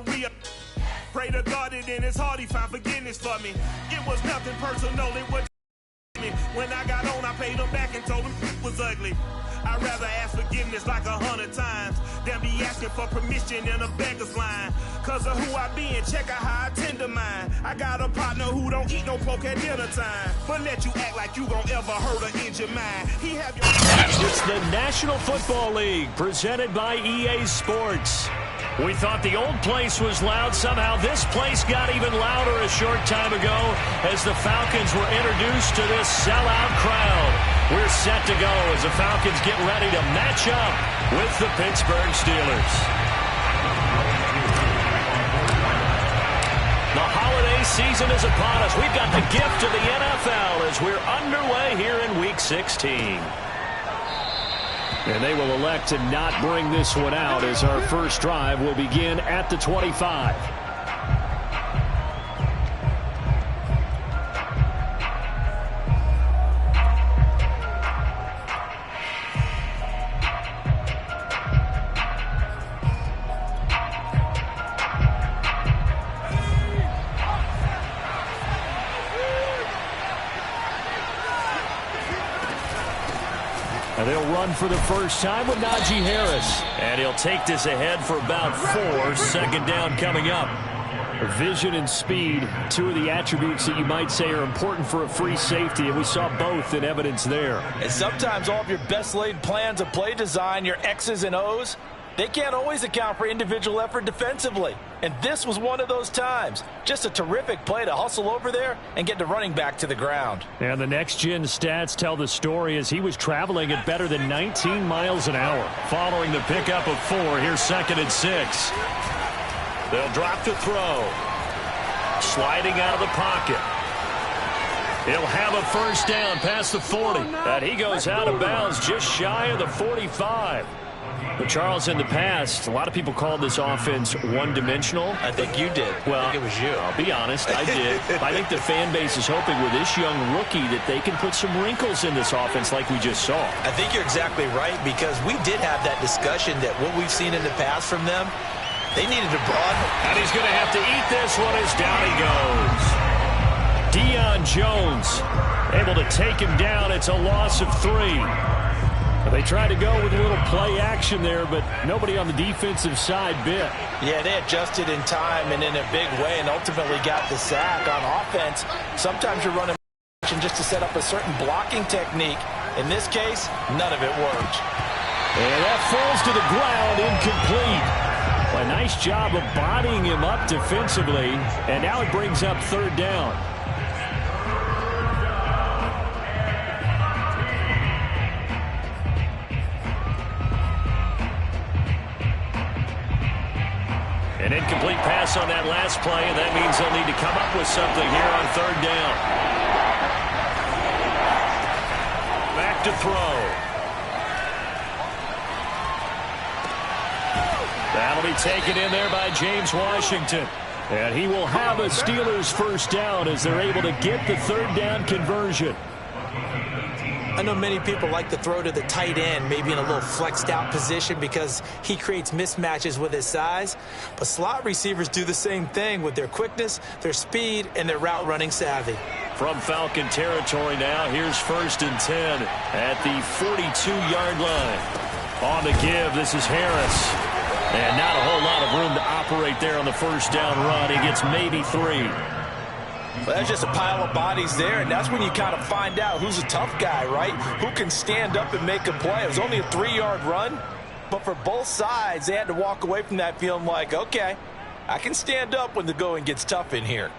Pray to God that in his heart he found forgiveness for me. It was nothing personal, it was me. When I got on, I paid him back and told him it was ugly. I'd rather ask forgiveness like 100 times than be asking for permission in a beggar's line. Cause of who I be and check out how I tend to mine. I got a partner who don't eat no pork at dinner time, but let you act like you gon' ever hurt or injure mine. He have your... It's the National Football League presented by EA Sports. We thought the old place was loud. Somehow this place got even louder a short time ago as the Falcons were introduced to this sellout crowd. We're set to go as the Falcons get ready to match up with the Pittsburgh Steelers. The holiday season is upon us. We've got the gift of the NFL as we're underway here in Week 16. And they will elect to not bring this one out as our first drive will begin at the 25. They'll run for the first time with Najee Harris. And he'll take this ahead for about 4. Second down coming up. Vision and speed, two of the attributes that you might say are important for a free safety, and we saw both in evidence there. And sometimes all of your best laid plans of play design, your X's and O's, they can't always account for individual effort defensively. And this was one of those times. Just a terrific play to hustle over there and get the running back to the ground. And the next-gen stats tell the story as he was traveling at better than 19 miles an hour. Following the pickup of 4, here's 2nd and 6. They'll drop to throw. Sliding out of the pocket. He'll have a first down past the 40. And he goes out of bounds just shy of the 45. But Charles, in the past, a lot of people called this offense one-dimensional. I think you did. Well, I think it was you. I'll be honest, I did. I think the fan base is hoping with this young rookie that they can put some wrinkles in this offense like we just saw. I think you're exactly right, because we did have that discussion that what we've seen in the past from them, they needed to broaden. And he's going to have to eat this one as down he goes. Deion Jones able to take him down. It's a loss of 3. They tried to go with a little play action there, but nobody on the defensive side bit. Yeah, they adjusted in time and in a big way and ultimately got the sack. On offense, sometimes you're running just to set up a certain blocking technique. In this case, none of it worked. And that falls to the ground, incomplete. A nice job of bodying him up defensively, and now it brings up 3rd down. An incomplete pass on that last play, and that means they'll need to come up with something here on 3rd down. Back to throw. That'll be taken in there by James Washington. And he will have a Steelers first down as they're able to get the 3rd down conversion. I know many people like to throw to the tight end, maybe in a little flexed out position because he creates mismatches with his size. But slot receivers do the same thing with their quickness, their speed, and their route running savvy. From Falcon territory now, here's 1st and 10 at the 42-yard line. On the give, this is Harris. And not a whole lot of room to operate there on the first down run. He gets maybe 3. Well, that's just a pile of bodies there, and that's when you kind of find out who's a tough guy, right? Who can stand up and make a play. It was only a 3-yard run, but for both sides, they had to walk away from that feeling like, okay, I can stand up when the going gets tough in here.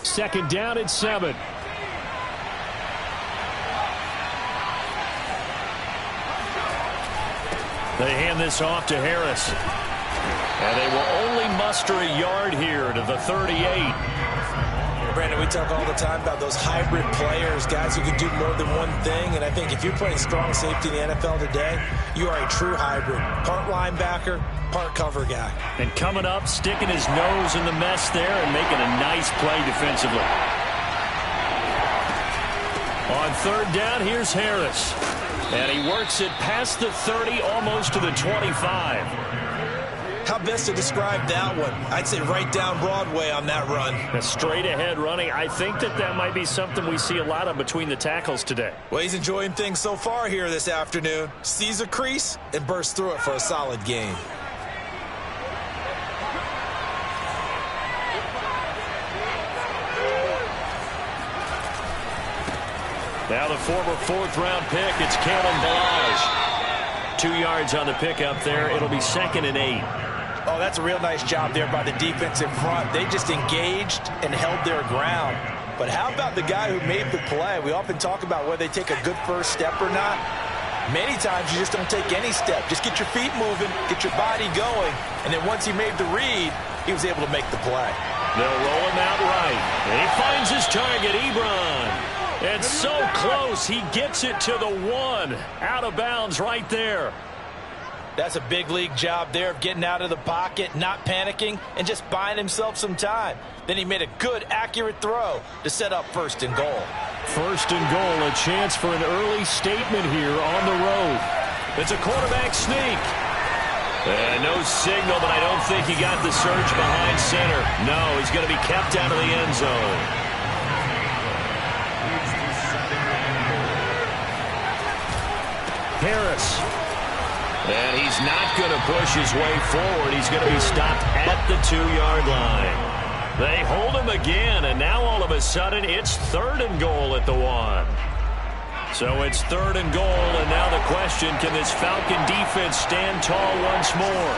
2nd down and 7. They hand this off to Harris. And they will only muster a yard here to the 38. Brandon, we talk all the time about those hybrid players, guys who can do more than one thing. And I think if you're playing strong safety in the NFL today, you are a true hybrid. Part linebacker, part cover guy. And coming up, sticking his nose in the mess there and making a nice play defensively. On 3rd down, here's Harris. And he works it past the 30, almost to the 25. how best to describe that one. I'd say right down Broadway on that run. A straight ahead running. I think that might be something we see a lot of between the tackles today. Well, he's enjoying things so far here this afternoon. Sees a crease and bursts through it for a solid gain. Now the former fourth-round pick, it's Kalen Ballage. 2 yards on the pickup there. It'll be 2nd and 8. Oh, that's a real nice job there by the defense in front. They just engaged and held their ground. But how about the guy who made the play? We often talk about whether they take a good first step or not. Many times you just don't take any step. Just get your feet moving, get your body going, and then once he made the read, he was able to make the play. They'll roll him out right. And he finds his target, Ebron. It's so close. He gets it to the 1. Out of bounds right there. That's a big league job there of getting out of the pocket, not panicking, and just buying himself some time. Then he made a good, accurate throw to set up 1st and goal. 1st and goal, a chance for an early statement here on the road. It's a quarterback sneak. And no signal, but I don't think he got the surge behind center. No, he's going to be kept out of the end zone. Harris. And he's not going to push his way forward. He's going to be stopped at the 2-yard line. They hold him again, and now all of a sudden it's 3rd and goal at the 1. So it's 3rd and goal, and now the question, can this Falcon defense stand tall once more?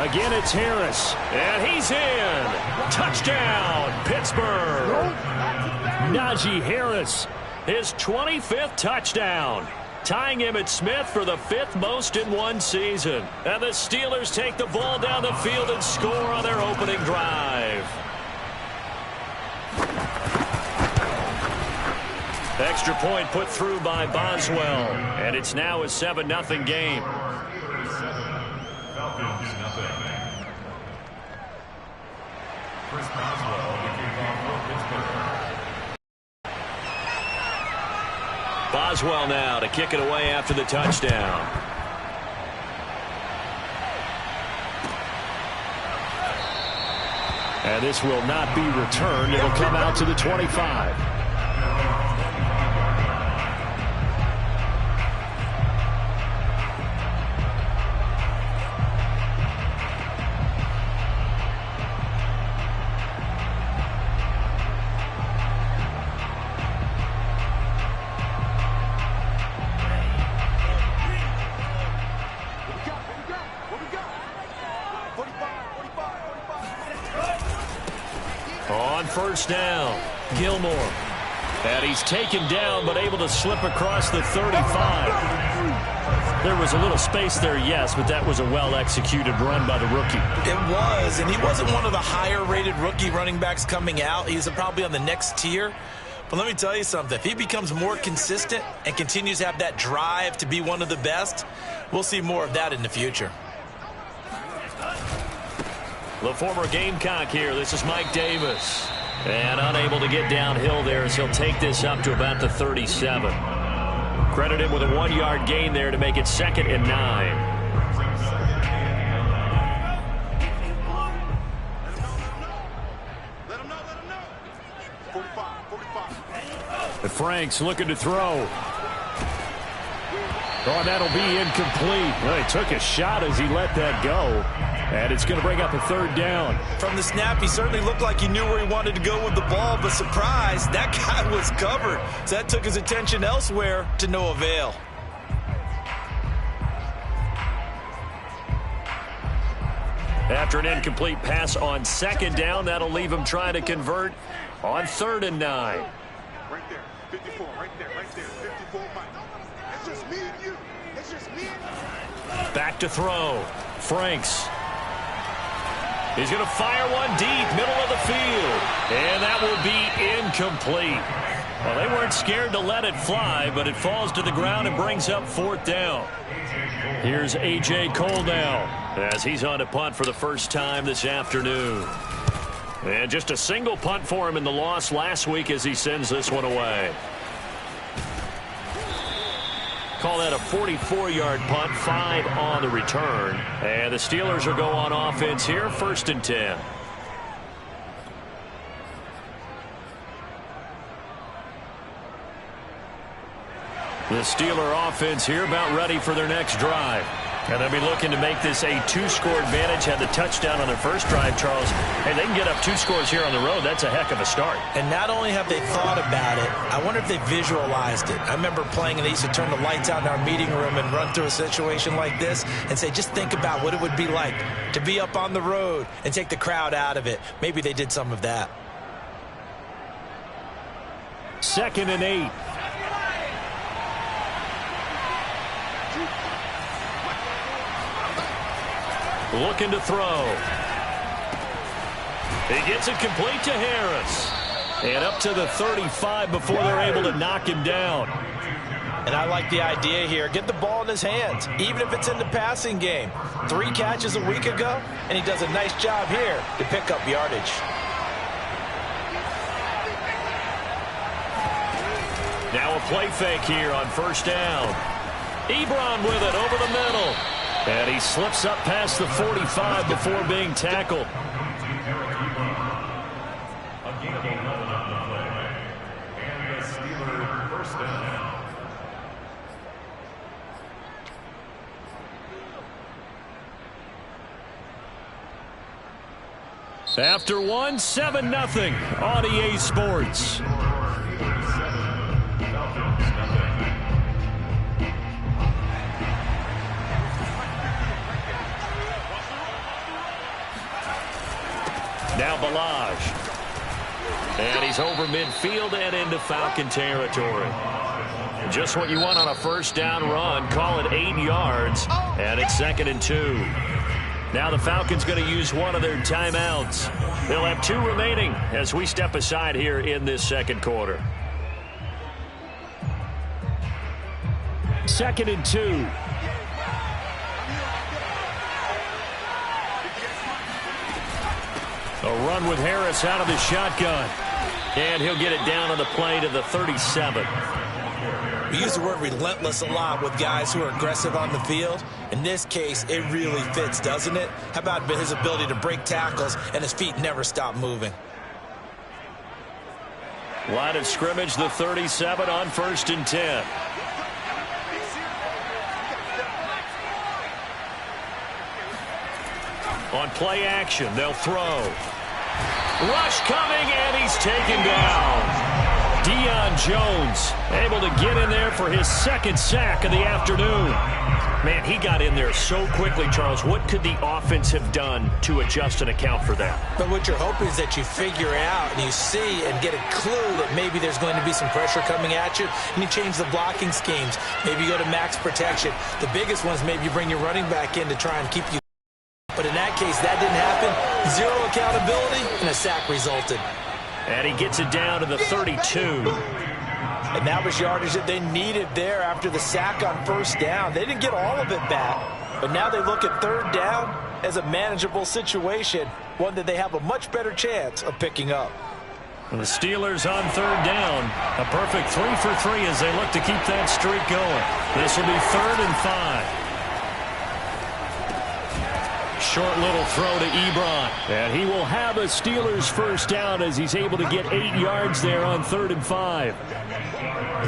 Again, it's Harris, and he's in. Touchdown, Pittsburgh. Najee Harris, his 25th touchdown, tying Emmitt Smith for the 5th most in one season. And the Steelers take the ball down the field and score on their opening drive. Extra point put through by Boswell, and it's now a 7-0 game. Falcons, nothing. Chris Boswell, the kickoff for Pittsburgh. Boswell now to kick it away after the touchdown. And this will not be returned. It'll come out to the 25. First down, Gilmore. And he's taken down, but able to slip across the 35. There was a little space there, yes, but that was a well-executed run by the rookie. It was, and he wasn't one of the higher-rated rookie running backs coming out. He's probably on the next tier. But let me tell you something. If he becomes more consistent and continues to have that drive to be one of the best, we'll see more of that in the future. The former Gamecock here. This is Mike Davis. And unable to get downhill there as he'll take this up to about the 37. Credit him with a 1-yard gain there to make it 2nd and 9. And Franks looking to throw. Oh, that'll be incomplete. Well, he took a shot as he let that go. And it's going to bring up a 3rd down. From the snap, he certainly looked like he knew where he wanted to go with the ball, but surprise, that guy was covered. So that took his attention elsewhere to no avail. After an incomplete pass on 2nd down, that'll leave him trying to convert on 3rd and 9. Right there, 54, right there, 54, Mike. That's just me and you. That's just me and you. Back to throw. Franks. He's going to fire one deep, middle of the field. And that will be incomplete. Well, they weren't scared to let it fly, but it falls to the ground and brings up 4th down. Here's A.J. Cole now as he's on to punt for the first time this afternoon. And just a single punt for him in the loss last week as he sends this one away. call that a 44-yard punt, 5 on the return. And the Steelers will go on offense here, 1st and 10. The Steeler offense here about ready for their next drive. And they'll be looking to make this a 2-score advantage. Had the touchdown on their first drive, Charles. Hey, they can get up 2 scores here on the road. That's a heck of a start. And not only have they thought about it, I wonder if they visualized it. I remember playing and they used to turn the lights out in our meeting room and run through a situation like this and say, just think about what it would be like to be up on the road and take the crowd out of it. Maybe they did some of that. 2nd and 8. Looking to throw. He gets it complete to Harris. And up to the 35 before they're able to knock him down. And I like the idea here. Get the ball in his hands, even if it's in the passing game. 3 catches a week ago, and he does a nice job here to pick up yardage. Now a play fake here on 1st down. Ebron with it over the middle. And he slips up past the 45 before being tackled. After 1, 7-0 on EA Sports. Now Ballage. And he's over midfield and into Falcon territory. Just what you want on a 1st down run. Call it 8 yards. And it's 2nd and 2. Now the Falcons going to use one of their timeouts. They'll have 2 remaining as we step aside here in this 2nd quarter. 2nd and 2. A run with Harris out of the shotgun. And he'll get it down on the play to the 37. We use the word relentless a lot with guys who are aggressive on the field. In this case, it really fits, doesn't it? How about his ability to break tackles and his feet never stop moving? Line of scrimmage, the 37 on 1st and 10. On play action, they'll throw. Rush coming, and he's taken down. Deion Jones able to get in there for his 2nd sack of the afternoon. Man, he got in there so quickly, Charles. What could the offense have done to adjust and account for that? But what you're hoping is that you figure out and you see and get a clue that maybe there's going to be some pressure coming at you, and you change the blocking schemes. Maybe you go to max protection. The biggest ones, maybe you bring your running back in to try and keep you. But in that case, that didn't happen. 0 accountability, and a sack resulted. And he gets it down to the 32. And that was yardage that they needed there after the sack on 1st down. They didn't get all of it back, but now they look at 3rd down as a manageable situation, one that they have a much better chance of picking up. And the Steelers on 3rd down. A perfect 3 for 3 as they look to keep that streak going. This will be 3rd and 5. Short little throw to Ebron. And he will have a Steelers 1st down as he's able to get 8 yards there on 3rd and 5.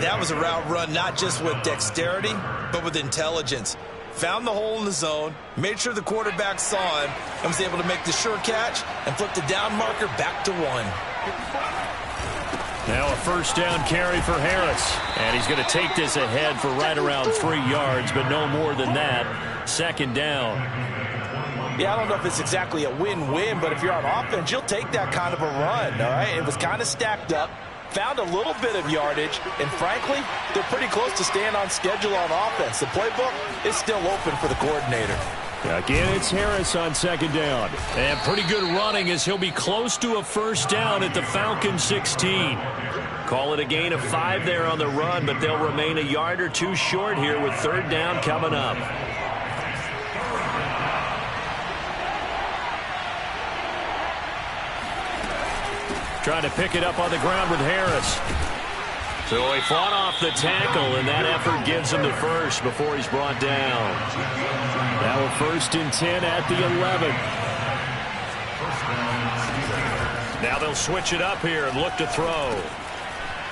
That was a route run not just with dexterity, but with intelligence. Found the hole in the zone, made sure the quarterback saw him, and was able to make the sure catch and flip the down marker back to 1. Now a 1st down carry for Harris. And he's going to take this ahead for right around 3 yards, but no more than that. 2nd down. Yeah, I don't know if it's exactly a win-win, but if you're on offense, you'll take that kind of a run, all right? It was kind of stacked up, found a little bit of yardage, and frankly, they're pretty close to staying on schedule on offense. The playbook is still open for the coordinator. Again, it's Harris on 2nd down. And pretty good running as he'll be close to a 1st down at the Falcon 16. Call it a gain of 5 there on the run, but they'll remain a yard or 2 short here with 3rd down coming up. Trying to pick it up on the ground with Harris. So he fought off the tackle, and that effort gives him the first before he's brought down. Now a 1st and 10 at the 11. Now they'll switch it up here and look to throw.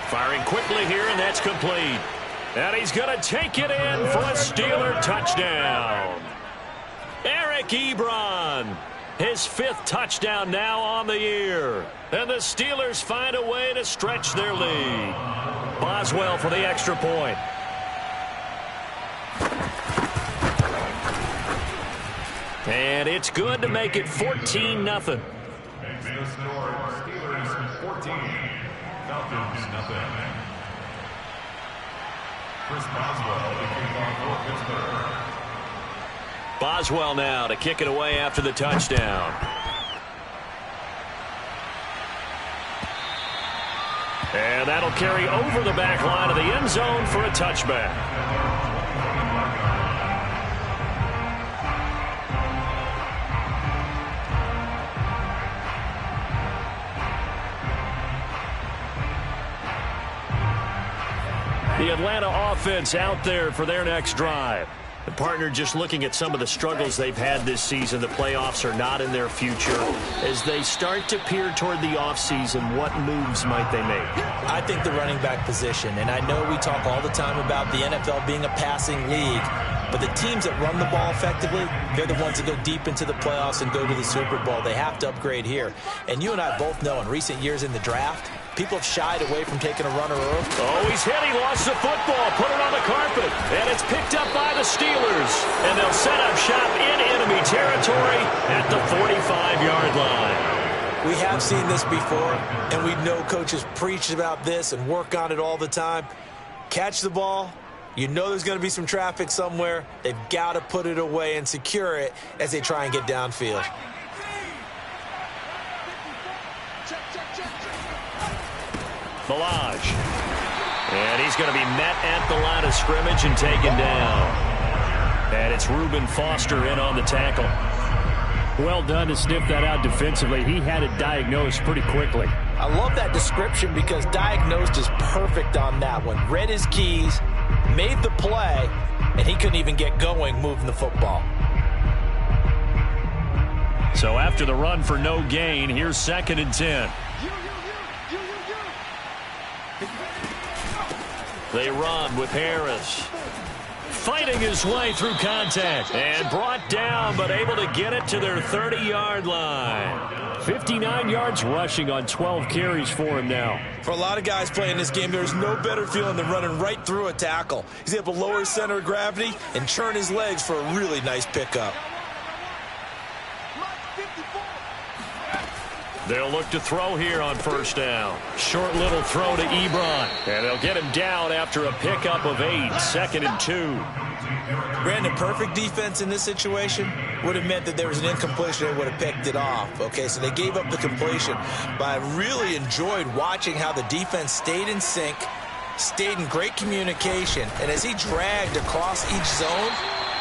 Firing quickly here, and that's complete. And he's going to take it in for a Steeler touchdown. Eric Ebron, his 5th touchdown now on the year. And the Steelers find a way to stretch their lead. Boswell for the extra point. And it's good to make it 14-0. Makes the score Steelers 14, Falcons nothing. Chris Boswell, the kickoff for Pittsburgh. Boswell now to kick it away after the touchdown. And that'll carry over the back line of the end zone for a touchback. The Atlanta offense out there for their next drive. The partner just looking at some of the struggles they've had this season. The playoffs are not in their future. As they start to peer toward the offseason, what moves might they make? I think the running back position, and I know we talk all the time about the NFL being a passing league, but the teams that run the ball effectively, they're the ones that go deep into the playoffs and go to the Super Bowl. They have to upgrade here. And you and I both know in recent years in the draft, people have shied away from taking a runner early. Oh, he's hit. He lost the football. Put it on the carpet. And it's picked up by the Steelers. And they'll set up shop in enemy territory at the 45-yard line. We have seen this before, and we know coaches preach about this and work on it all the time. Catch the ball. You know there's going to be some traffic somewhere. They've got to put it away and secure it as they try and get downfield. Ballage. And he's going to be met at the line of scrimmage and taken down. And it's Reuben Foster in on the tackle. Well done to sniff that out defensively. He had it diagnosed pretty quickly. I love that description because diagnosed is perfect on that one. Read his keys, made the play, and he couldn't even get going moving the football. So after the run for no gain, here's 2nd and 10. They run with Harris. Fighting his way through contact. And brought down, but able to get it to their 30-yard line. 59 yards rushing on 12 carries for him now. For a lot of guys playing this game, there's no better feeling than running right through a tackle. He's able to lower his center of gravity and churn his legs for a really nice pickup. They'll look to throw here on 1st down. Short little throw to Ebron. And they'll get him down after a pickup of 8. 2nd and 2. Brandon, perfect defense in this situation would have meant that there was an incompletion. They would have picked it off. Okay, so they gave up the completion. But I really enjoyed watching how the defense stayed in sync, stayed in great communication. And as he dragged across each zone,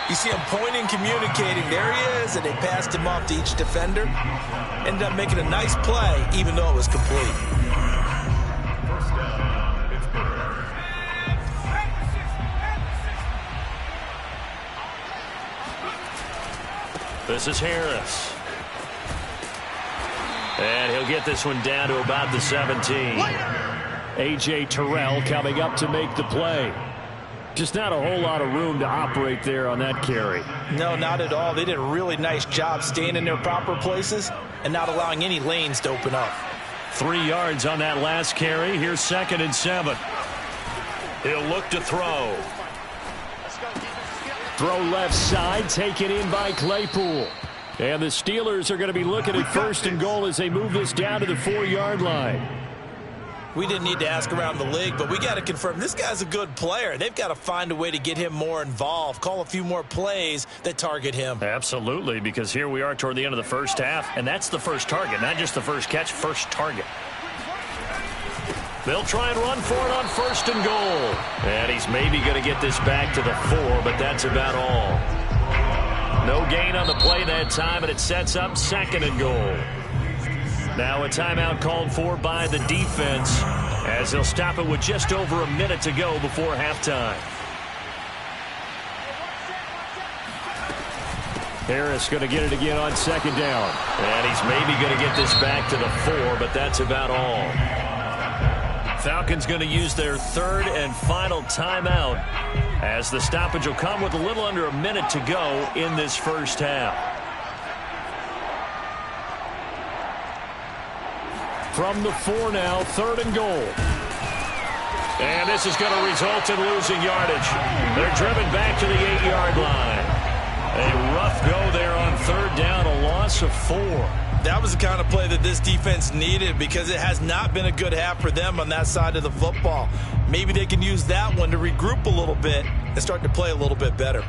you see him pointing, communicating. There he is, and they passed him off to each defender. Ended up making a nice play, even though it was complete. 1st down, Pittsburgh. This is Harris. And he'll get this one down to about the 17. A.J. Terrell coming up to make the play. Just not a whole lot of room to operate there on that carry. No, not at all. They did a really nice job staying in their proper places and not allowing any lanes to open up. 3 yards on that last carry. Here's 2nd and 7. He'll look to throw. Throw left side, taken in by Claypool. And the Steelers are going to be looking at 1st and goal as they move this down to the 4-yard line. We didn't need to ask around the league, but we got to confirm this guy's a good player. They've got to find a way to get him more involved, call a few more plays that target him. Absolutely, because here we are toward the end of the first half, and that's the first target, not just the first catch, first target. They'll try and run for it on 1st and goal. And he's maybe going to get this back to the 4, but that's about all. No gain on the play that time, and it sets up 2nd and goal. Now a timeout called for by the defense. as they'll stop it with just over a minute to go before halftime. Harris going to get it again on second down. And he's maybe going to get this back to the 4, but that's about all. Falcons going to use their third and final timeout as the stoppage will come with a little under a minute to go in this first half. From the 4 now, third and goal. And this is going to result in losing yardage. They're driven back to the 8-yard line. A rough go there on third down, a loss of 4. That was the kind of play that this defense needed because it has not been a good half for them on that side of the football. Maybe they can use that one to regroup a little bit and start to play a little bit better.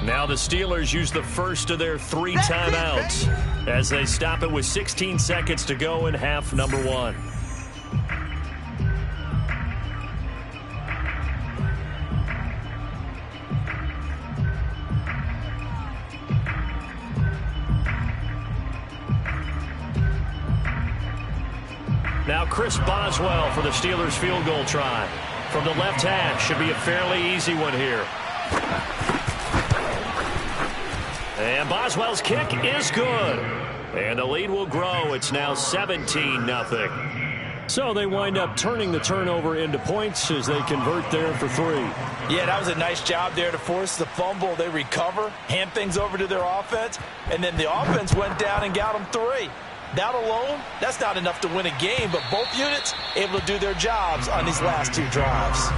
Now the Steelers use the first of their 3 timeouts as they stop it with 16 seconds to go in half number 1. Now Chris Boswell for the Steelers field goal try. From the left hash, should be a fairly easy one here. And Boswell's kick is good. And the lead will grow. It's now 17-0. So they wind up turning the turnover into points as they convert there for 3. Yeah, that was a nice job there to force the fumble. They recover, hand things over to their offense, and then the offense went down and got them 3. That alone, that's not enough to win a game, but both units able to do their jobs on these last 2 drives.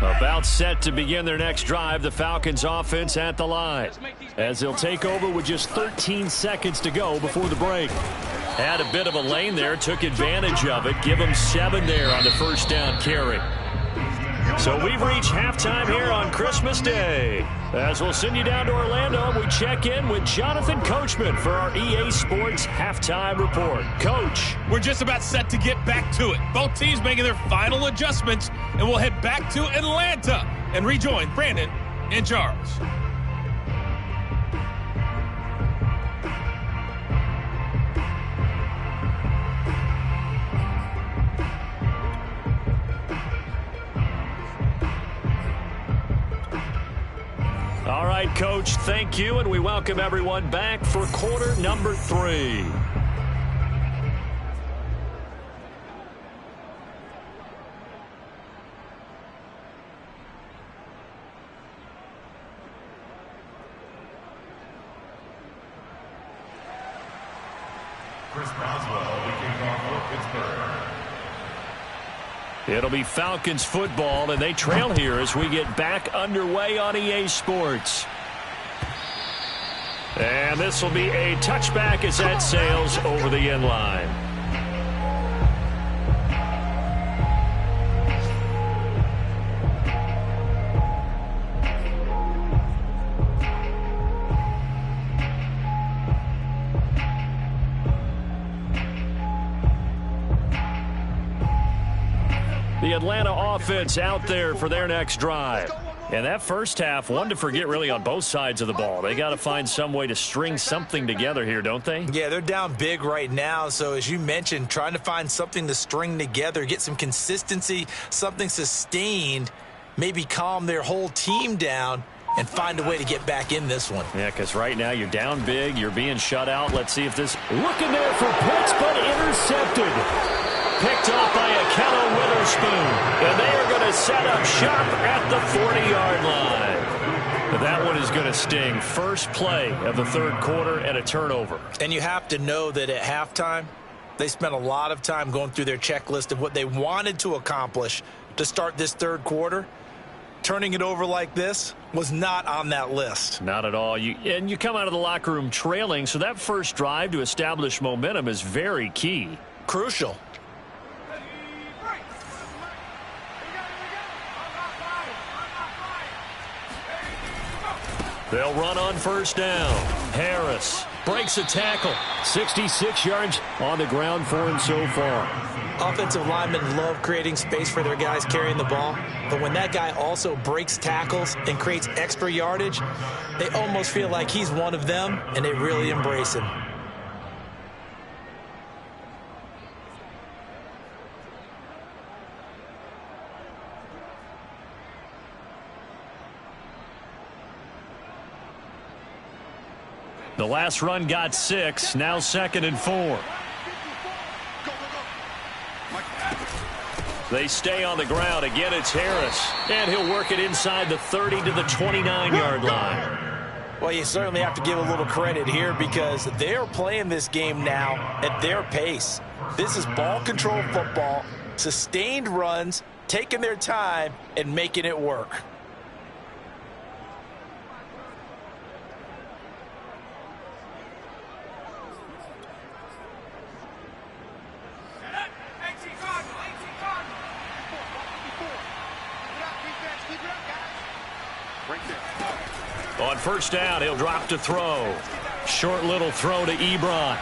About set to begin their next drive, the Falcons offense at the line as they'll take over with just 13 seconds to go before the break. Had a bit of a lane there, took advantage of it. Give them 7 there on the first down carry. So we've reached halftime here on Christmas Day. As we'll send you down to Orlando, we check in with Jonathan Coachman for our EA Sports Halftime Report. Coach. We're just about set to get back to it. Both teams making their final adjustments, and we'll head back to Atlanta and rejoin Brandon and Charles. All right, Coach, thank you, and we welcome everyone back for quarter number 3. Chris Boswell, the kickoff for Pittsburgh. It'll be Falcons football, and they trail here as we get back underway on EA Sports. And this will be a touchback as that sails over the end line. The Atlanta offense out there for their next drive. And that first half, one to forget really on both sides of the ball. They got to find some way to string something together here, don't they? Yeah, they're down big right now. So as you mentioned, trying to find something to string together, get some consistency, something sustained, maybe calm their whole team down and find a way to get back in this one. Yeah, because right now you're down big, you're being shut out. Let's see if this... Looking there for Pitts, but intercepted. Picked off by Akello Witherspoon. And they are going to set up shop at the 40-yard line. That one is going to sting. First play of the third quarter and a turnover. And you have to know that at halftime, they spent a lot of time going through their checklist of what they wanted to accomplish to start this third quarter. Turning it over like this was not on that list. Not at all. You come out of the locker room trailing, so that first drive to establish momentum is very key. Crucial. They'll run on first down. Harris breaks a tackle. 66 yards on the ground for him so far. Offensive linemen love creating space for their guys carrying the ball, but when that guy also breaks tackles and creates extra yardage, they almost feel like he's one of them, and they really embrace him. The last run got 6, now 2nd and 4. They stay on the ground. Again, it's Harris. And he'll work it inside the 30 to the 29-yard line. Well, you certainly have to give a little credit here because they're playing this game now at their pace. This is ball control football, sustained runs, taking their time, and making it work. On first down, he'll drop to throw. Short little throw to Ebron.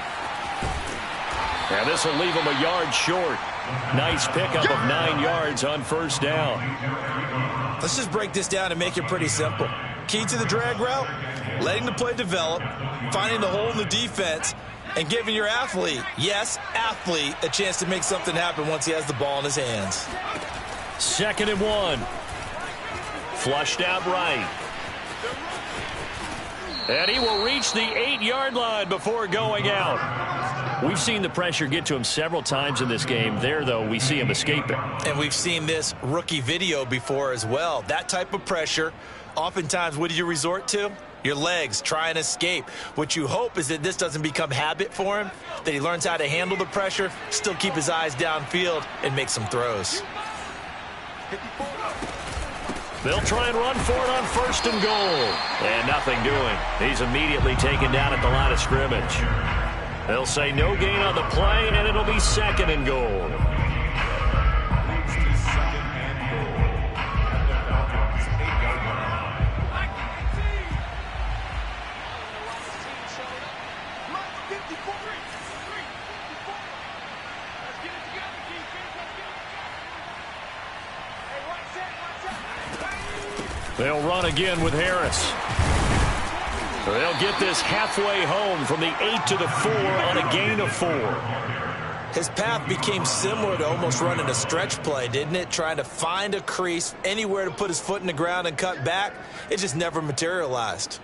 And this will leave him a yard short. Nice pickup of 9 yards on first down. Let's just break this down and make it pretty simple. Key to the drag route, letting the play develop, finding the hole in the defense, and giving your athlete, yes, athlete, a chance to make something happen once he has the ball in his hands. 2nd and 1. Flushed out right. And he will reach the 8-yard line before going out. We've seen the pressure get to him several times in this game. There, though, we see him escaping. And we've seen this rookie video before as well. That type of pressure, oftentimes, what do you resort to? Your legs, try and escape. What you hope is that this doesn't become habit for him, that he learns how to handle the pressure, still keep his eyes downfield, and make some throws. They'll try and run for it on first and goal. And nothing doing. He's immediately taken down at the line of scrimmage. They'll say no gain on the play, and it'll be 2nd and goal. They'll run again with Harris. They'll get this halfway home from the 8 to the 4 on a gain of 4. His path became similar to almost running a stretch play, didn't it? Trying to find a crease, anywhere to put his foot in the ground and cut back. It just never materialized.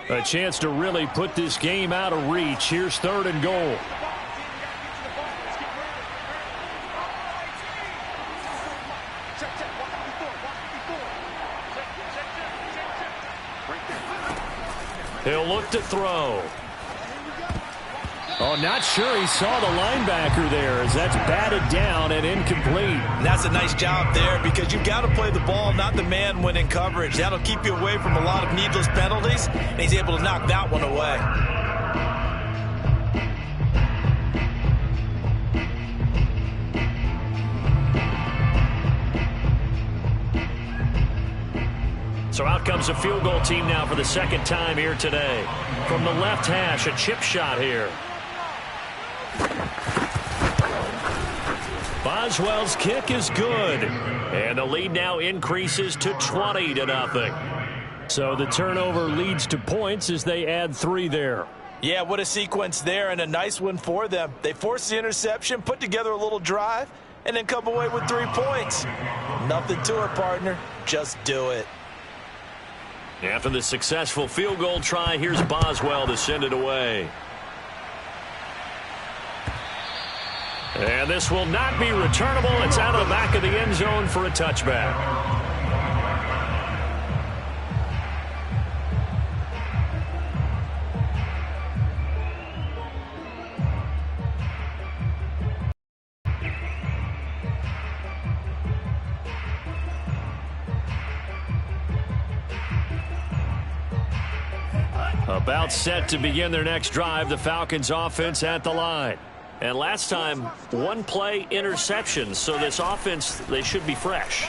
A chance to really put this game out of reach. Here's 3rd and goal. He'll look to throw. Oh, not sure he saw the linebacker there as that's batted down and incomplete. And that's a nice job there because you've got to play the ball, not the man when in coverage. That'll keep you away from a lot of needless penalties, and he's able to knock that one away. So out comes a field goal team now for the 2nd time here today. From the left hash, a chip shot here. Boswell's kick is good. And the lead now increases to 20-0. So the turnover leads to points as they add 3 there. Yeah, what a sequence there, and a nice one for them. They force the interception, put together a little drive, and then come away with 3 points. Nothing to it, partner. Just do it. After the successful field goal try, here's Boswell to send it away. And this will not be returnable. It's out of the back of the end zone for a touchback. About set to begin their next drive, the Falcons offense at the line. And last time, one play interception, so this offense, they should be fresh.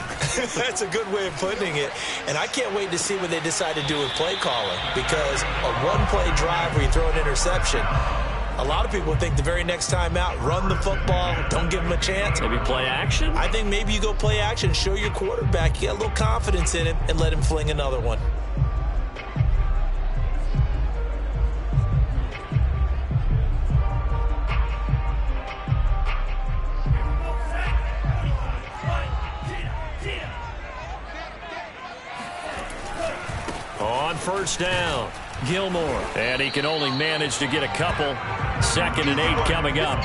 That's a good way of putting it. And I can't wait to see what they decide to do with play calling, because a one-play drive where you throw an interception, a lot of people think the very next time out, run the football, don't give them a chance. Maybe play action? I think maybe you go play action, show your quarterback you got a little confidence in him, and let him fling another one. On first down, Gilmore. And he can only manage to get a couple. 2nd and 8 coming up.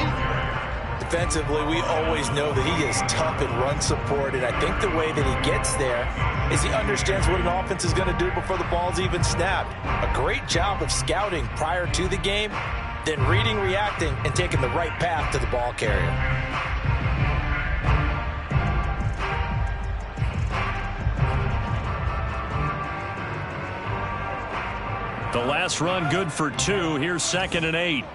Defensively, we always know that he is tough in run support, and I think the way that he gets there is he understands what an offense is going to do before the ball's even snapped. A great job of scouting prior to the game, then reading, reacting, and taking the right path to the ball carrier. The last run good for 2. Here's 2nd and 8.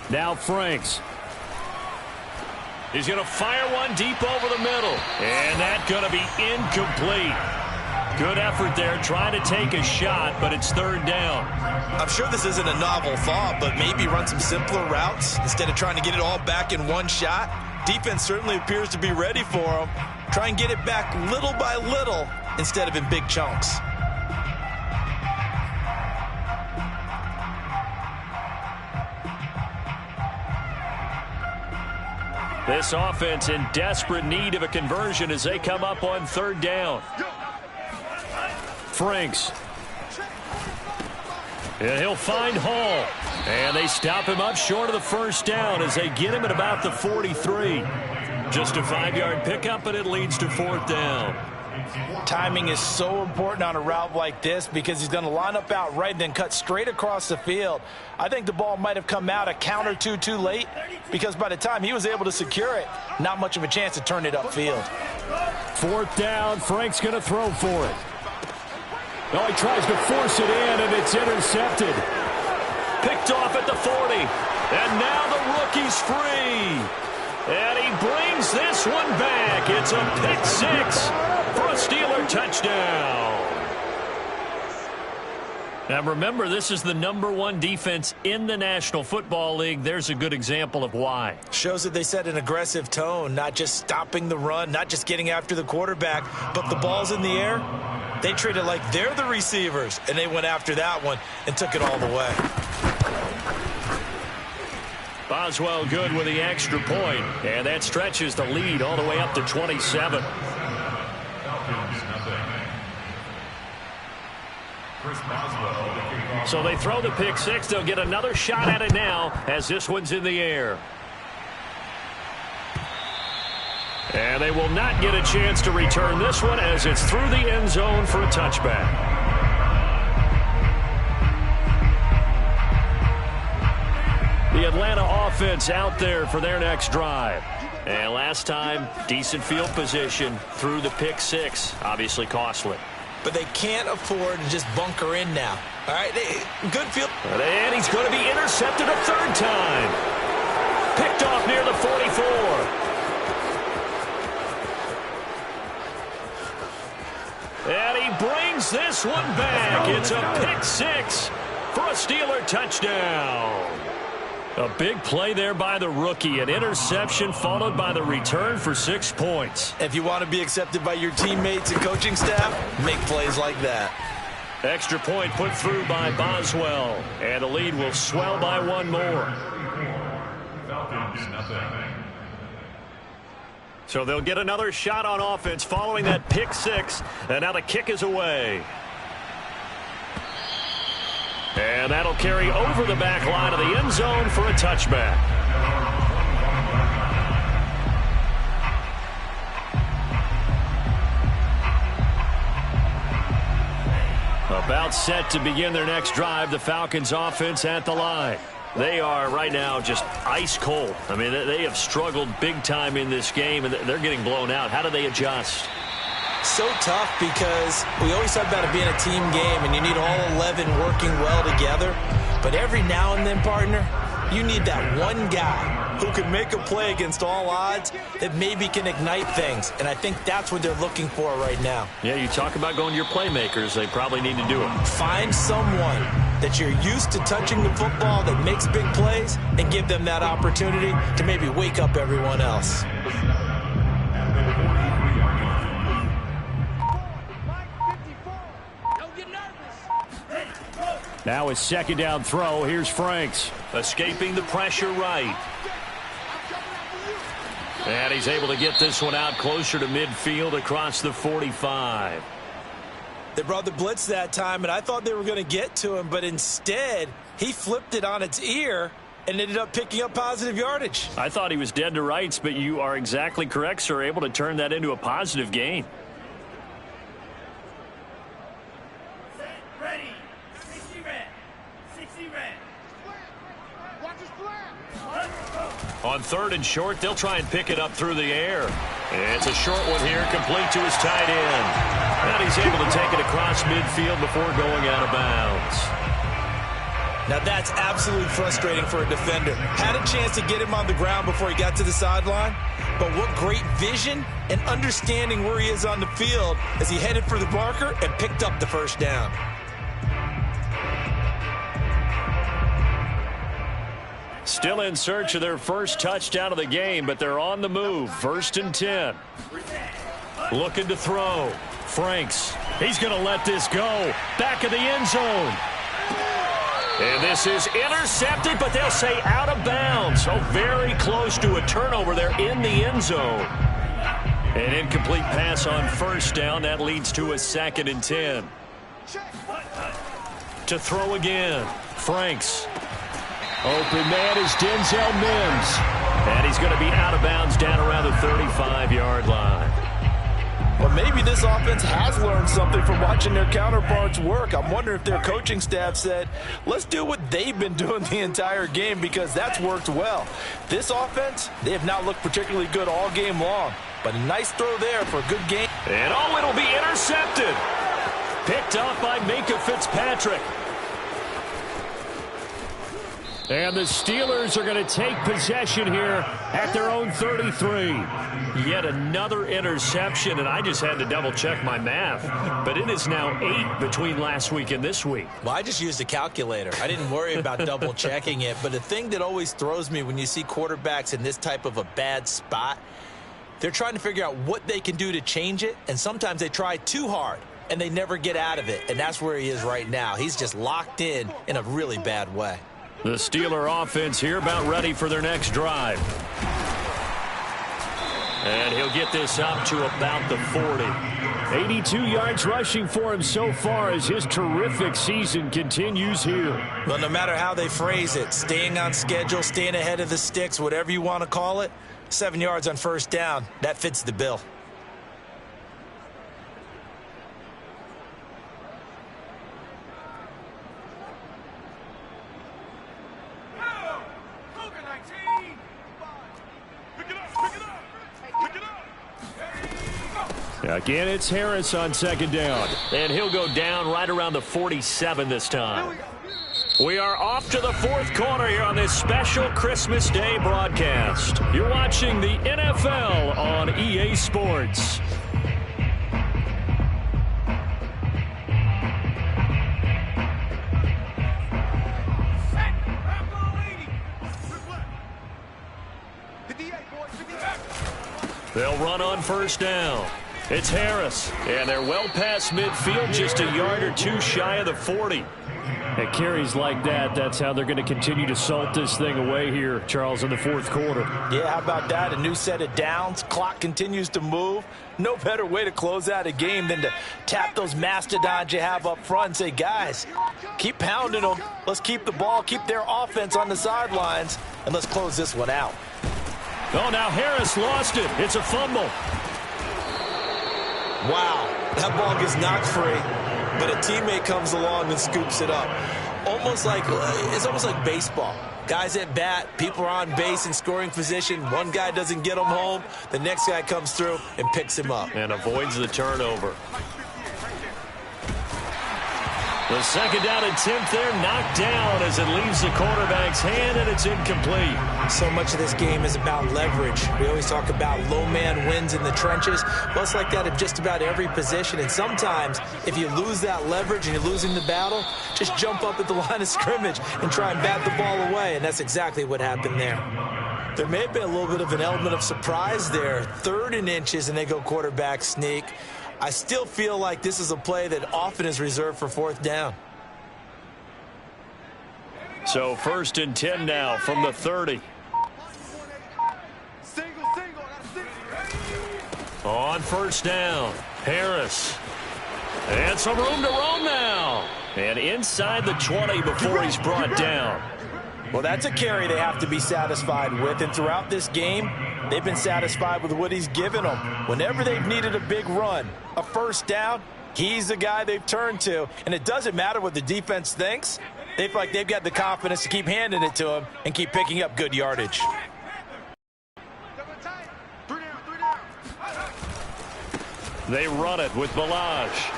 Now Franks. He's going to fire one deep over the middle. And that's going to be incomplete. Good effort there, trying to take a shot, but it's 3rd down. I'm sure this isn't a novel thought, but maybe run some simpler routes instead of trying to get it all back in one shot. Defense certainly appears to be ready for him. Try and get it back little by little instead of in big chunks. This offense in desperate need of a conversion as they come up on 3rd down. Franks. And he'll find Hall. And they stop him up short of the 1st down as they get him at about the 43. Just a 5-yard pickup, and it leads to 4th down. Timing is so important on a route like this because he's going to line up out right and then cut straight across the field. I think the ball might have come out a count or two too late because by the time he was able to secure it, not much of a chance to turn it upfield. 4th down, Frank's going to throw for it. Oh, he tries to force it in, and it's intercepted. Picked off at the 40. And now the rookie's free. And he brings this one back. It's a pick 6 for a Steeler touchdown. Now remember, this is the #1 defense in the National Football League. There's a good example of why. Shows that they set an aggressive tone, not just stopping the run, not just getting after the quarterback, but the ball's in the air. They treat it like they're the receivers, and they went after that one and took it all the way. Boswell good with the extra point, and that stretches the lead all the way up to 27. So they throw the pick 6. They'll get another shot at it now as this one's in the air. And they will not get a chance to return this one as it's through the end zone for a touchback. The Atlanta offense out there for their next drive. And last time, decent field position through the pick 6. Obviously costly. But they can't afford to just bunker in now. All right, good field. And he's going to be intercepted a 3rd time. Picked off near the 44. And he brings this one back. It's a pick 6 for a Steeler touchdown. A big play there by the rookie. An interception followed by the return for 6 points. If you want to be accepted by your teammates and coaching staff, make plays like that. Extra point put through by Boswell. And the lead will swell by 1 more. So they'll get another shot on offense following that pick 6. And now the kick is away. And that'll carry over the back line of the end zone for a touchback. About set to begin their next drive, the Falcons offense at the line. They are right now just ice cold. I mean, they have struggled big time in this game, and they're getting blown out. How do they adjust? So tough because we always talk about it being a team game and you need all 11 working well together. But every now and then, partner, you need that one guy who can make a play against all odds that maybe can ignite things. And I think that's what they're looking for right now. Yeah, you talk about going to your playmakers. They probably need to do it. Find someone that you're used to touching the football that makes big plays and give them that opportunity to maybe wake up everyone else. Now a second down throw. Here's Franks. Escaping the pressure right. And he's able to get this one out closer to midfield across the 45. They brought the blitz that time, and I thought they were going to get to him, but instead he flipped it on its ear and ended up picking up positive yardage. I thought he was dead to rights, but you are exactly correct, sir. Able to turn that into a positive gain. On 3rd and short, they'll try and pick it up through the air. It's a short one here, complete to his tight end. And he's able to take it across midfield before going out of bounds. Now that's absolutely frustrating for a defender. Had a chance to get him on the ground before he got to the sideline, but what great vision and understanding where he is on the field as he headed for the marker and picked up the first down. Still in search of their first touchdown of the game, but they're on the move. 1st and 10. Looking to throw. Franks. He's going to let this go. Back of the end zone. And this is intercepted, but they'll say out of bounds. So very close to a turnover there in the end zone. An incomplete pass on 1st down. That leads to a 2nd and 10. To throw again. Franks. Open man is Denzel Mims. And he's going to be out of bounds down around the 35-yard line. Well, maybe this offense has learned something from watching their counterparts work. I'm wondering if their coaching staff said, let's do what they've been doing the entire game because that's worked well. This offense, they have not looked particularly good all game long. But a nice throw there for a good game. And it'll be intercepted. Picked off by Minkah Fitzpatrick. And the Steelers are going to take possession here at their own 33. Yet another interception, and I just had to double-check my math. But it is now 8 between last week and this week. Well, I just used a calculator. I didn't worry about double-checking it. But the thing that always throws me when you see quarterbacks in this type of a bad spot, they're trying to figure out what they can do to change it, and sometimes they try too hard, and they never get out of it. And that's where he is right now. He's just locked in a really bad way. The Steeler offense here about ready for their next drive. And he'll get this up to about the 40. 82 yards rushing for him so far as his terrific season continues here. Well, no matter how they phrase it, staying on schedule, staying ahead of the sticks, whatever you want to call it, 7 yards on 1st down, that fits the bill. Again, it's Harris on 2nd down. And he'll go down right around the 47 this time. We are off to the 4th quarter here on this special Christmas Day broadcast. You're watching the NFL on EA Sports. They'll run on 1st down. It's Harris, and they're well past midfield, just a yard or two shy of the 40. At carries like that, that's how they're going to continue to salt this thing away here, Charles, in the 4th quarter. Yeah, how about that? A new set of downs. Clock continues to move. No better way to close out a game than to tap those mastodons you have up front and say, guys, keep pounding them. Let's keep the ball, keep their offense on the sidelines, and let's close this one out. Oh, now Harris lost it. It's a fumble. Wow, that ball gets knocked free, but a teammate comes along and scoops it up. almost like baseball. Guys at bat, people are on base in scoring position. One guy doesn't get him home. The next guy comes through and picks him up. And avoids the turnover. The second down attempt there knocked down as it leaves the quarterback's hand, and it's incomplete. So much of this game is about leverage. We always talk about low man wins in the trenches. Well, it's like that in just about every position. And sometimes, if you lose that leverage and you're losing the battle, just jump up at the line of scrimmage and try and bat the ball away. And that's exactly what happened there. There may have been a little bit of an element of surprise there. 3rd and inches, and they go quarterback sneak. I still feel like this is a play that often is reserved for 4th down. So 1st and 10 now from the 30. On 1st down, Harris. And some room to roam now. And inside the 20 before he's brought down. Well, that's a carry they have to be satisfied with. And throughout this game, they've been satisfied with what he's given them. Whenever they've needed a big run, a 1st down, he's the guy they've turned to. And it doesn't matter what the defense thinks. They feel like they've got the confidence to keep handing it to him and keep picking up good yardage. They run it with Ballage.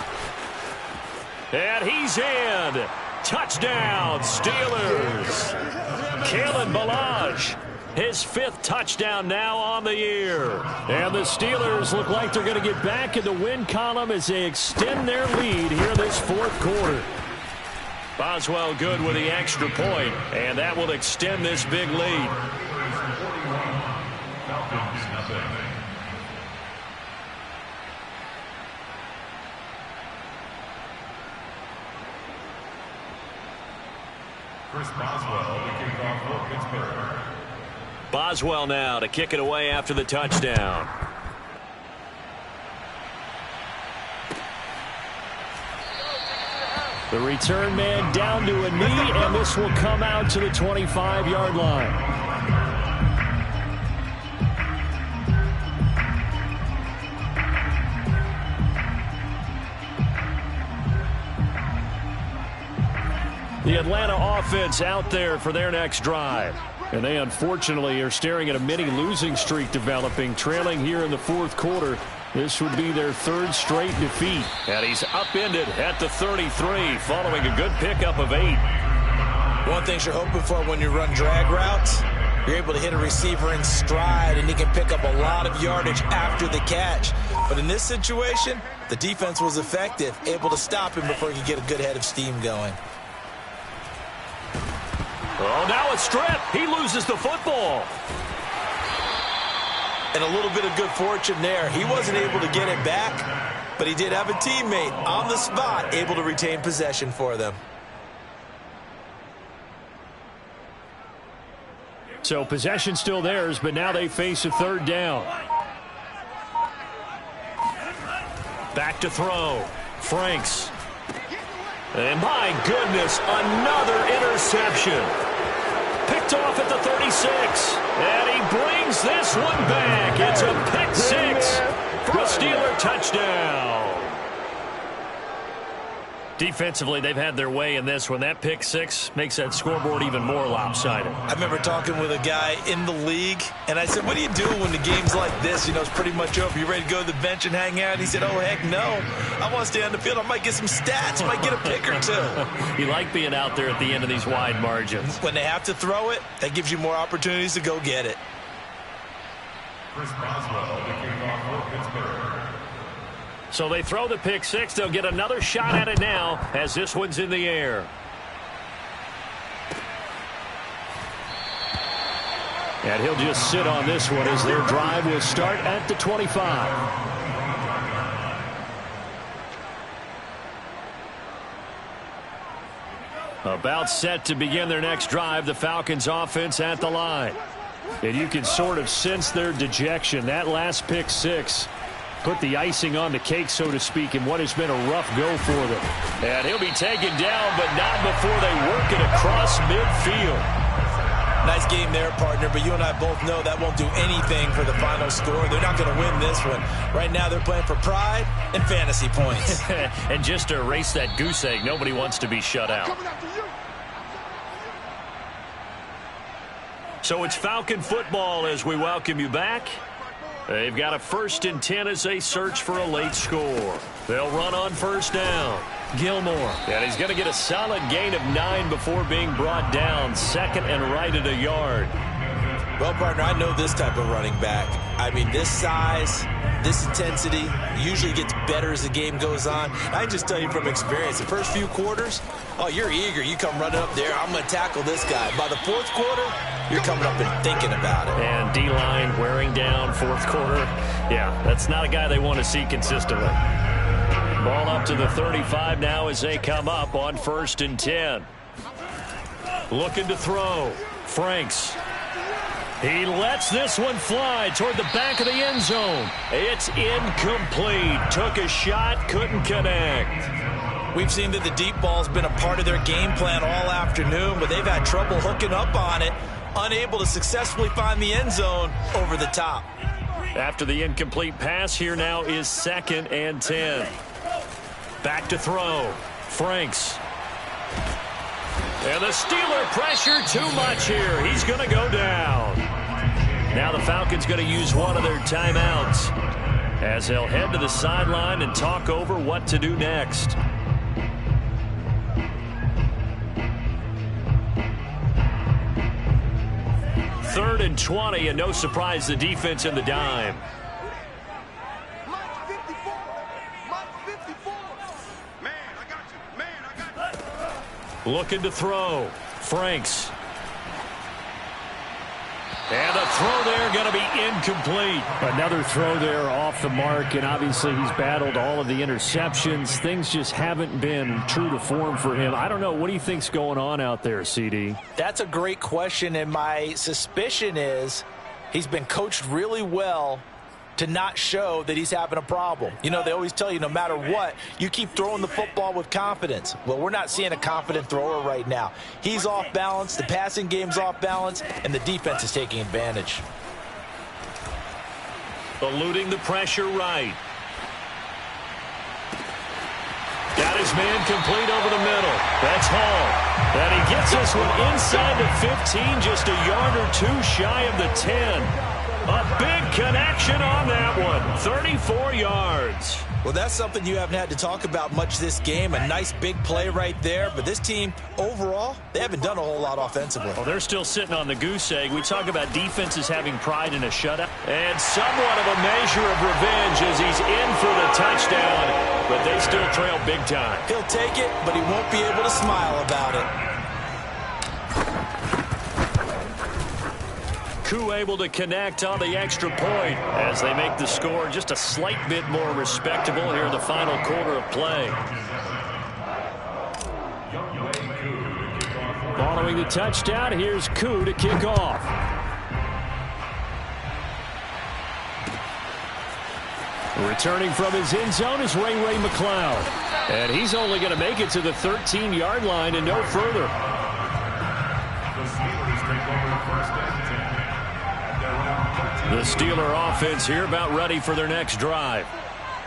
And he's in. Touchdown, Steelers. Kalen Ballage, his 5th touchdown now on the year. And the Steelers look like they're going to get back in the win column as they extend their lead here in this 4th quarter. Boswell good with the extra point, and that will extend this big lead. Falcons, nothing. Chris Boswell, the kickoff for Pittsburgh. Boswell now to kick it away after the touchdown. The return man down to a knee, and this will come out to the 25-yard line. The Atlanta offense out there for their next drive. And they unfortunately are staring at a mini losing streak developing, trailing here in the 4th quarter. This would be their 3rd straight defeat. And he's upended at the 33 following a good pickup of 8. One thing you're hoping for when you run drag routes, you're able to hit a receiver in stride and he can pick up a lot of yardage after the catch. But in this situation, the defense was effective, able to stop him before he could get a good head of steam going. Oh, now a strip. He loses the football. And a little bit of good fortune there. He wasn't able to get it back, but he did have a teammate on the spot able to retain possession for them. So possession still theirs, but now they face a 3rd down. Back to throw. Franks. And my goodness, another interception. Picked off at the 36. And he brings this one back. It's a pick 6 for a Steeler touchdown. Defensively, they've had their way in this one. That pick 6 makes that scoreboard even more lopsided. I remember talking with a guy in the league, and I said, what do you do when the game's like this? You know, it's pretty much over. You ready to go to the bench and hang out? And he said, oh, heck no. I want to stay on the field. I might get some stats. Might get a pick or 2. You like being out there at the end of these wide margins. When they have to throw it, that gives you more opportunities to go get it. Chris Boswell, the kickoff for Pittsburgh. So they throw the pick 6. They'll get another shot at it now as this one's in the air. And he'll just sit on this one as their drive will start at the 25. About set to begin their next drive, the Falcons offense at the line. And you can sort of sense their dejection. That last pick 6 put the icing on the cake, so to speak, in what has been a rough go for them. And he'll be taken down, but not before they work it across midfield. Nice game there, partner, but you and I both know that won't do anything for the final score. They're not going to win this one. Right now they're playing for pride and fantasy points. And just to erase that goose egg, nobody wants to be shut out. So it's Falcon football as we welcome you back. They've got a 1st and 10 as they search for a late score. They'll run on 1st down. Gilmore. And he's going to get a solid gain of 9 before being brought down. 2nd and right at a yard. Well, partner, I know this type of running back. I mean, this size, this intensity usually gets better as the game goes on. I can just tell you from experience, the first few quarters, oh, you're eager. You come running up there, I'm going to tackle this guy. By the 4th quarter, you're coming up and thinking about it. And D-line wearing down 4th quarter. Yeah, that's not a guy they want to see consistently. Ball up to the 35 now as they come up on 1st and 10. Looking to throw. Franks. He lets this one fly toward the back of the end zone. It's incomplete. Took a shot, couldn't connect. We've seen that the deep ball's been a part of their game plan all afternoon, but they've had trouble hooking up on it, unable to successfully find the end zone over the top. After the incomplete pass, here now is 2nd and 10. Back to throw. Franks. And the Steeler pressure too much here. He's going to go down. Now the Falcons going to use one of their timeouts as they'll head to the sideline and talk over what to do next. Third and 20, and no surprise, the defense in the dime. Looking to throw. Franks. And the throw there going to be incomplete. Another throw there off the mark, and obviously he's battled all of the interceptions. Things just haven't been true to form for him. I don't know. What do you think's going on out there, CD? That's a great question, and my suspicion is he's been coached really well to not show that he's having a problem. You know, they always tell you no matter what, you keep throwing the football with confidence. Well, we're not seeing a confident thrower right now. He's off balance, the passing game's off balance, and the defense is taking advantage. Eluding the pressure right. Got his man complete over the middle. That's Hall. And he gets this one inside the 15, just a yard or two shy of the 10. A big connection on that one. 34 yards. Well, that's something you haven't had to talk about much this game. A nice big play right there. But this team, overall, they haven't done a whole lot offensively. Well, they're still sitting on the goose egg. We talk about defenses having pride in a shutout. And somewhat of a measure of revenge as he's in for the touchdown. But they still trail big time. He'll take it, but he won't be able to smile about it. Koo able to connect on the extra point as they make the score just a slight bit more respectable here in the final quarter of play. Following the touchdown, here's Koo to kick off. Returning from his end zone is Ray McCloud. And he's only going to make it to the 13-yard line and no further. The Steeler offense here about ready for their next drive.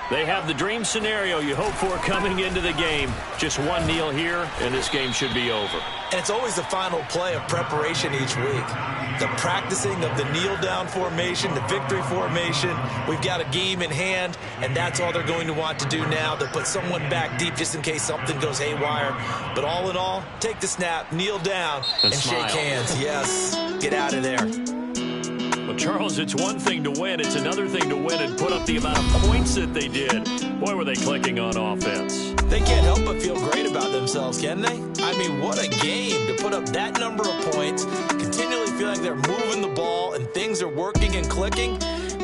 They have the dream scenario you hope for coming into the game. Just one kneel here, and this game should be over. And it's always the final play of preparation each week. The practicing of the kneel-down formation, the victory formation. We've got a game in hand, and that's all they're going to want to do now, to put someone back deep just in case something goes haywire. But all in all, take the snap, kneel down, and shake hands. Yes, get out of there. Well, Charles, it's one thing to win. It's another thing to win and put up the amount of points that they did. Boy, were they clicking on offense. They can't help but feel great about themselves, can they? I mean, what a game to put up that number of points, continually feeling they're moving the ball and things are working and clicking.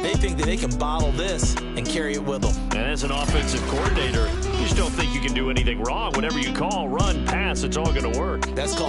They think that they can bottle this and carry it with them. And as an offensive coordinator, you just don't think you can do anything wrong. Whatever you call, run, pass, it's all going to work. That's called